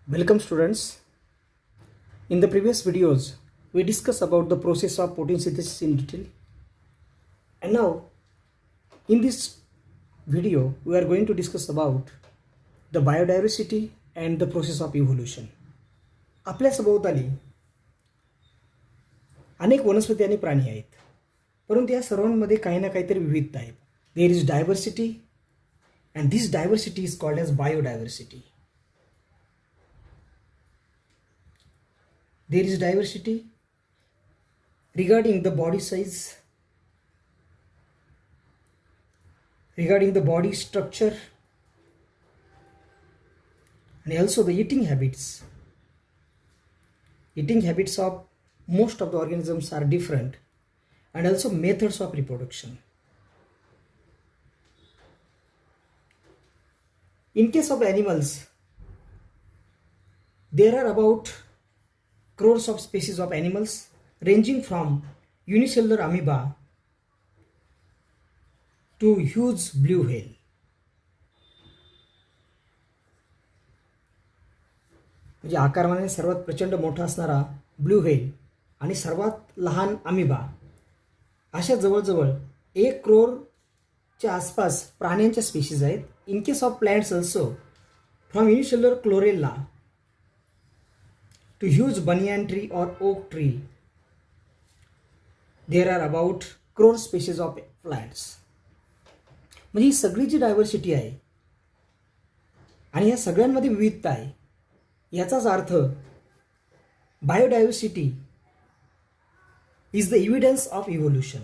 Welcome students. In the previous videos, we discussed about the process of protein synthesis in detail. And now, in this video, we are going to discuss about the biodiversity and the process of evolution. आपल्या सभोवताली अनेक वनस्पती आणि प्राणी आहेत, परंतु या सर्वांमध्ये काही ना काहीतरी विविधता आहे. There is diversity and this diversity is called as biodiversity. There is diversity regarding the body size, regarding the body structure, and also the eating habits. Eating habits of most of the organisms are different, and also methods of reproduction. In case of animals, there are about crores of species of animals ranging from unicellular amoeba to huge blue whale. म्हणजे आकारमानाने सर्वात प्रचंड मोठा असणारा blue whale आणि सर्वात लहान amoeba अशा जवळजवळ 1 करोडच्या आसपास प्राण्यांच्या स्पीशीज आहेत. In case of plants also from unicellular chlorella to huge banyan tree or oak tree, there are about crore species of plants. म्हणजे ही सगळी जी डायव्हर्सिटी आहे आणि या सगळ्यांमध्ये विविधता आहे, याचाच अर्थ biodiversity is the evidence of evolution.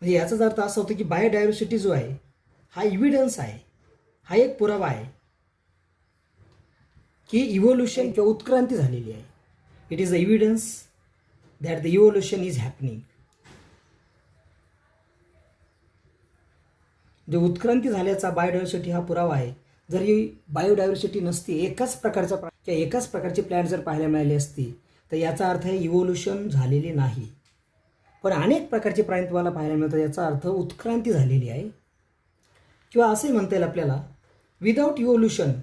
म्हणजे याचाच अर्थ असा होतो की बायोडायव्हर्सिटी जो आहे हा इव्हिडन्स आहे, हा एक पुरावा आहे की इव्होल्युशन किंवा उत्क्रांती झालेली आहे. It is the evidence that the evolution is happening. जे उत्क्रांती झाल्याचा बायोडायव्हर्सिटी हा पुरावा आहे. जर ही बायोडायव्हर्सिटी नसती, एकाच प्रकारचे प्लॅन्ट जर पाहायला मिळाले असती, तर याचा अर्थ आहे इव्होल्युशन झालेले नाही. पण अनेक प्रकारचे प्राणी तुम्हाला पाहायला मिळतात, याचा अर्थ उत्क्रांती झालेली आहे. किंवा असंही म्हणता येईल आपल्याला, without evolution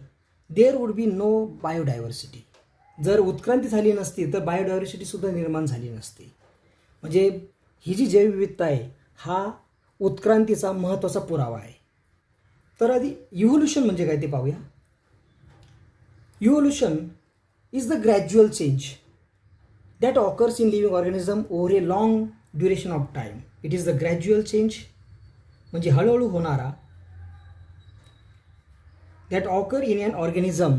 there would be no biodiversity. जर उत्क्रांती झाली नसती तर बायोडायव्हर्सिटीसुद्धा निर्माण झाली नसती. म्हणजे ही जी जैवविविधता आहे हा उत्क्रांतीचा महत्त्वाचा पुरावा आहे. तर आधी इव्होल्युशन म्हणजे काय ते पाहूया. Evolution is the gradual change that occurs in living organism over a long duration of time. It is the gradual change म्हणजे हळूहळू होणारा, that occur in an organism,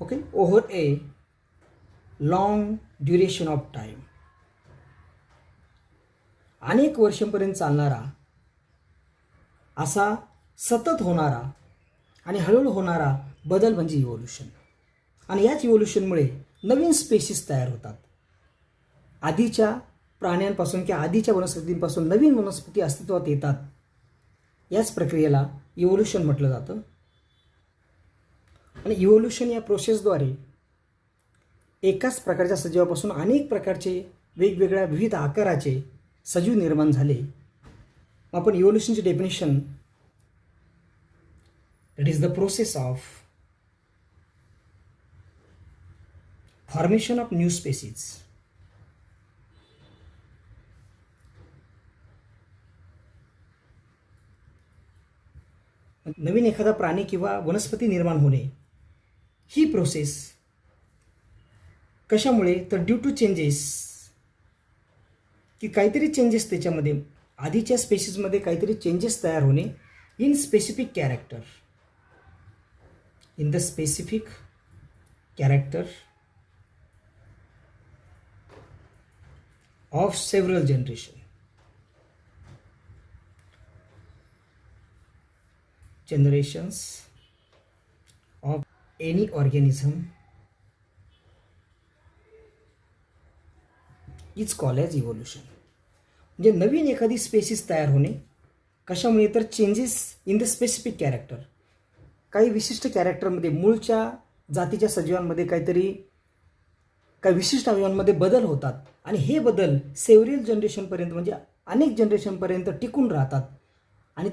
okay, over a long duration of time. अनेक वर्षांपर्यंत चालणारा असा सतत होणारा आणि हळूहळू होणारा बदल म्हणजे इव्होल्युशन. आणि याच इव्होल्युशनमुळे नवीन स्पेशीज तयार होतात. आधीच्या प्राण्यांपासून किंवा आधीच्या वनस्पतींपासून नवीन वनस्पती अस्तित्वात येतात. याच प्रक्रियेला इव्होल्युशन म्हटलं जातं. आणि इव्होल्युशन या प्रोसेसद्वारे एकाच प्रकारच्या सजीवापासून अनेक प्रकारचे वेगवेगळ्या विविध आकाराचे सजीव निर्माण झाले. आपण इव्होल्युशनची definition, it is the process of formation of new species. नवीन एखादा प्राणी किंवा वनस्पती निर्माण होणे ही प्रोसेस कशामुळे, तर ड्यू टू चेंजेस, की काहीतरी चेंजेस त्याच्यामध्ये आधीच्या स्पेशीजमध्ये काहीतरी चेंजेस तयार होणे in specific character, in the specific character of several generations of any organism is called as evolution. म्हणजे नवीन एखादी स्पेसीस तयार होणे कशामुळे, तर changes in the specific character. काही विशिष्ट कॅरेक्टरमध्ये, मूळच्या जातीच्या सजीवांमध्ये काही विशिष्ट अवयवांमध्ये बदल होतात आणि हे बदल सेव्हरल जनरेशनपर्यंत म्हणजे अनेक जनरेशनपर्यंत टिकून राहतात आणि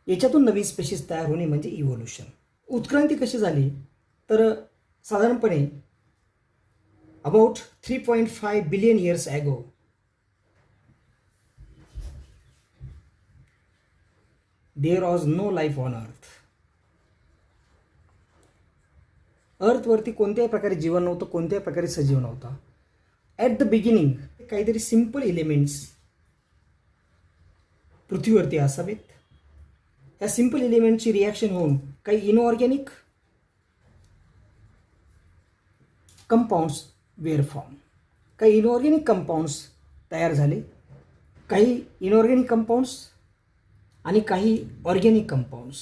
याच्यातून नवीन स्पेशीज तयार होणे म्हणजे इव्होल्युशन. उत्क्रांती कशी झाली, तर साधारणपणे about 3.5 billion years ago there was no life on earth. अर्थवरती कोणत्याही प्रकारे जीवन नव्हतं, कोणत्याही प्रकारे सजीव नव्हता. ॲट द बिगिनिंग काहीतरी सिम्पल एलिमेंट्स पृथ्वीवरती असावेत. या सिम्पल एलिमेंटची रिॲक्शन होऊन काही इनऑर्गॅनिक कंपाऊंड्स वेअर फॉर्म. काही इनऑर्गॅनिक कंपाऊंड्स तयार झाले, काही इनऑर्गॅनिक कंपाऊंड्स आणि काही ऑर्गॅनिक कंपाऊंड्स.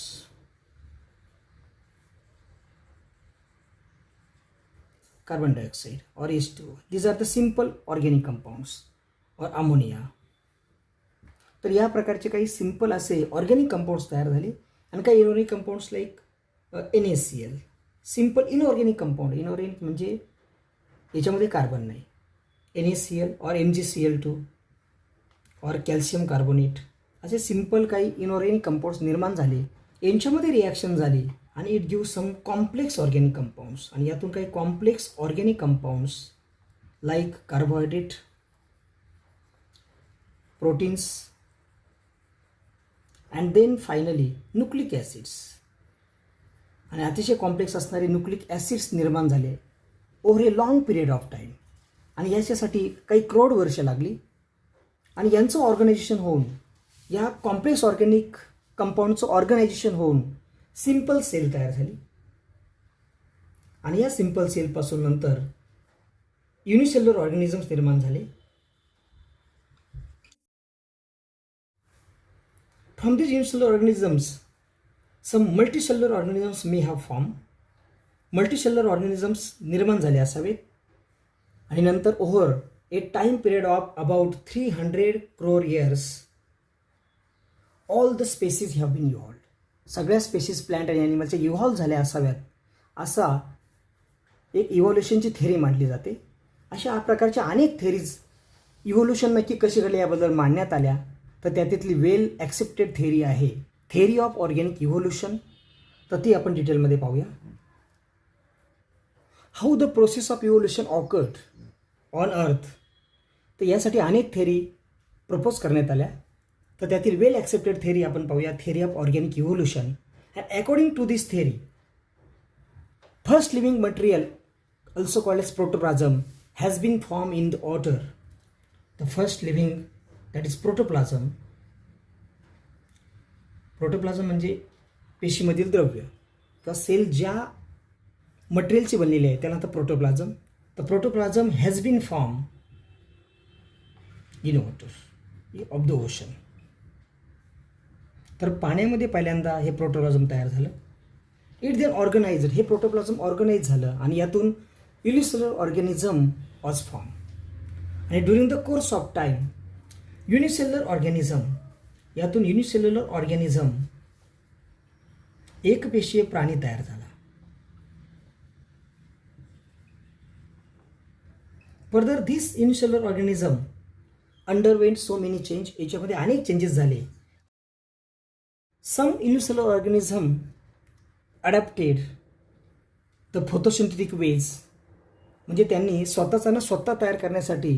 कार्बन डायऑक्साईड और H2O, these are the simple organic compounds or ammonia. तर या प्रकारचे काही सिंपल असे ऑर्गॅनिक कंपाऊंड्स तयार झाले आणि काही inorganic compounds like NaCl, simple inorganic compound. Inorganic म्हणजे याच्यामध्ये कार्बन नाही. NaCl और MgCl2 और कॅल्शियम कार्बोनेट असे सिंपल काही इनऑर्गॅनिक कंपाऊंड्स निर्माण झाले. यांच्यामध्ये रिॲक्शन झाली आणि it give some complex organic compounds. आणि यातून काही complex organic compounds like carbohydrate, proteins and then finally nucleic acids. आणि अतिशय कॉम्प्लेक्स असणारे न्यूक्लिक ॲसिड्स निर्माण झाले over a long period of time. आणि याच्यासाठी काही करोड वर्ष लागली. आणि यांचं ऑर्गनायझेशन होऊन, या कॉम्प्लेक्स ऑर्गॅनिक कंपाऊंडचं ऑर्गनायझेशन होऊन सिंपल सेल तयार झाली. आणि या सिंपल सेलपासून नंतर युनिसेल्युलर ऑर्गॅनिझम्स निर्माण झाले. From these unicellular organisms, some multicellular organisms may have formed. Multicellular organisms निर्माण झाले असावेत. आणि नंतर over a time period of about 300 crore years all the species have been evolved. सगळ्या स्पेसीज प्लॅन्ट आणि ॲनिमलच्या इव्हॉल्व्ह झाल्या असाव्यात असा एक इव्हॉल्युशनची थेअरी मांडली जाते. अशा प्रकारच्या अनेक थेअरीज इव्होल्युशन नक्की कशी घडले याबद्दल मांडण्यात आल्या. तर त्यातली वेल ॲक्सेप्टेड थेअरी आहे थेअरी ऑफ ऑर्गॅनिक इव्होल्युशन. तर ती आपण डिटेलमध्ये पाहूया. How the process of evolution awkward on earth. तर यासाठी अनेक थेअरी प्रपोज करण्यात आल्या. तर त्यातील वेल ॲक्सेप्टेड थेअरी आपण पाहूया, theory of organic evolution. And according to this theory, first living material also called as protoplasm has been formed in the water. The first living, that is protoplasm. प्रोटोप्लाझम म्हणजे पेशीमधील द्रव्य किंवा sale ज्या मटेरियलची बनलेली आहे त्याला आता protoplasm. The protoplasm has been form in water of the ocean. तर पाण्यामध्ये पहिल्यांदा हे प्रोटोप्लाझम तयार झालं. इट देन ऑर्गनाइज्ड, हे प्रोटोप्लाझम ऑर्गनाइज झालं आणि यातून युनिसेल्युलर ऑर्गॅनिझम वॉज फॉर्म. आणि during the course of time unicellular organism, यातून युनिसेल्युलर ऑर्गॅनिझम एकपेशीय प्राणी तयार झाला. Further this unicellular organism underwent so many change. याच्यामध्ये अनेक चेंजेस झाले. Some unicellular organism adapted the photosynthetic ways, म्हणजे त्यांनी स्वतः तयार करण्यासाठी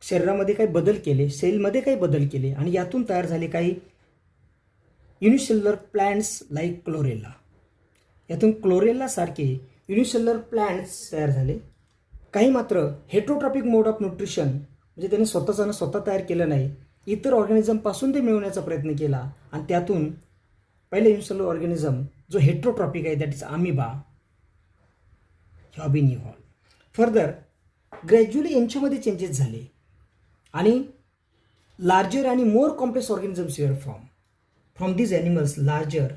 शरीरामध्ये काही बदल केले, सेलमध्ये काही बदल केले आणि यातून तयार झाले काही युनिसेल्युलर प्लांट्स लाईक क्लोरेला. यातून क्लोरेलासारखे युनिसेल्युलर प्लांट्स तयार झाले. काही मात्र हेट्रोट्रॉपिक मोड ऑफ न्यूट्रिशन, म्हणजे त्यांनी स्वतः तयार केलं नाही, इतर ऑर्गॅनिझमपासून ते मिळवण्याचा प्रयत्न केला आणि त्यातून पहिले युनिसेल्युलर ऑर्गॅनिझम जो हेट्रोट्रॉपिक आहे, that is amoeba, have been evolved. Further gradually यांच्यामध्ये चेंजेस झाले आणि लार्जर आणि more complex organisms were form. From these animals larger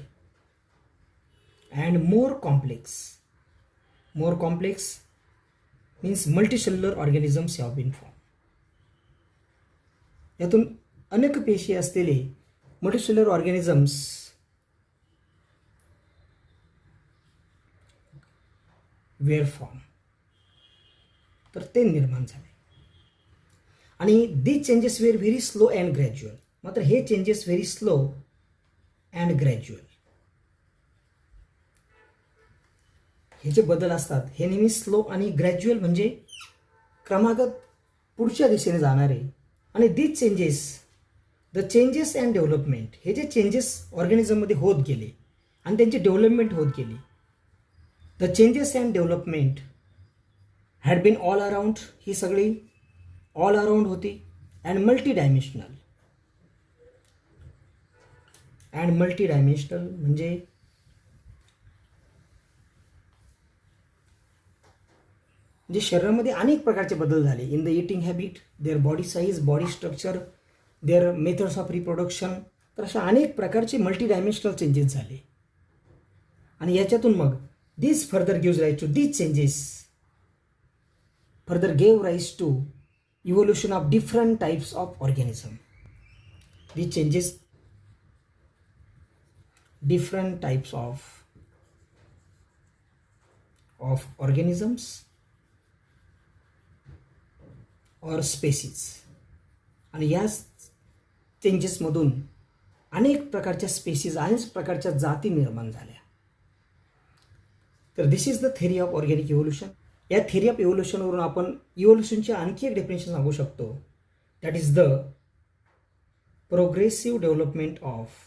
and more complex means multicellular organisms have been form. यातून अनेक पेशी असलेले मल्टीसेल्युलर ऑर्गॅनिझम्स वेअर फॉर्म, तर ते निर्माण झाले. आणि these changes were very slow and gradual. मात्र हे changes very slow and gradual. हे जे बदल असतात हे नेहमी स्लो आणि ग्रॅज्युअल म्हणजे क्रमागत पुढच्या दिशेने जाणारे. आणि these changes, the changes and development, हे जे चेंजेस ऑर्गॅनिझममध्ये होत गेले आणि त्यांची डेव्हलपमेंट होत गेली, the changes and development had been all around, ही सगळी ऑल अराउंड होती. अँड मल्टी डायमेन्शनल, म्हणजे शरीरामध्ये अनेक प्रकारचे बदल झाले. In the eating habit, their body size, body structure, their methods of reproduction. तर अशा अनेक प्रकारचे मल्टी डायमेन्शनल चेंजेस झाले. आणि याच्यातून मग this further gives rise to these changes further gave rise to evolution of different types of organism. These changes, different types of organisms or species. आणि या चेंजेसमधून अनेक प्रकारच्या स्पेसीज, अनेक प्रकारच्या जाती निर्माण झाल्या. तर this is the theory of organic evolution. या थेरी ऑफ इव्होल्युशनवरून आपण इव्होल्युशनचे आणखी एक डेफिनेशन सांगू शकतो. That is the progressive development of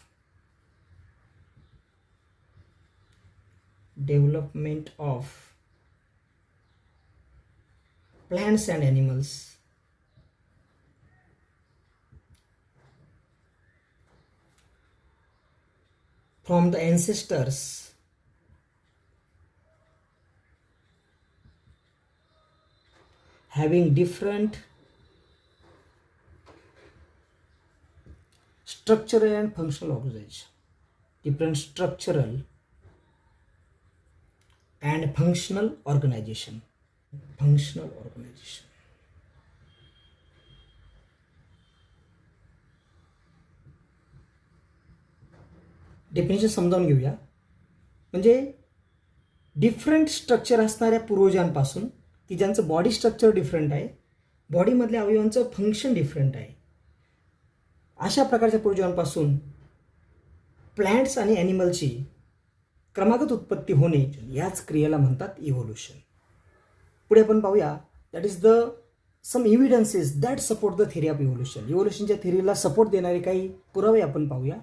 plants and animals from the ancestors having different structural and functional organization. Different structural and functional organization. Definition समजावून घेऊया. म्हणजे डिफरंट स्ट्रक्चर असणाऱ्या पूर्वजांपासून, की ज्यांचं बॉडी स्ट्रक्चर डिफरंट आहे, बॉडीमधल्या अवयवांचं फंक्शन डिफरंट आहे, अशा प्रकारच्या पूर्वजांपासून प्लॅन्ट्स आणि ॲनिमलची क्रमागत उत्पत्ती होणे, याच क्रियेला म्हणतात इव्होल्युशन. पुढे आपण पाहूया, that is the some evidences that support the theory of evolution. इव्होल्युशनच्या थेरीला सपोर्ट देणारे काही पुरावे आपण पाहूया.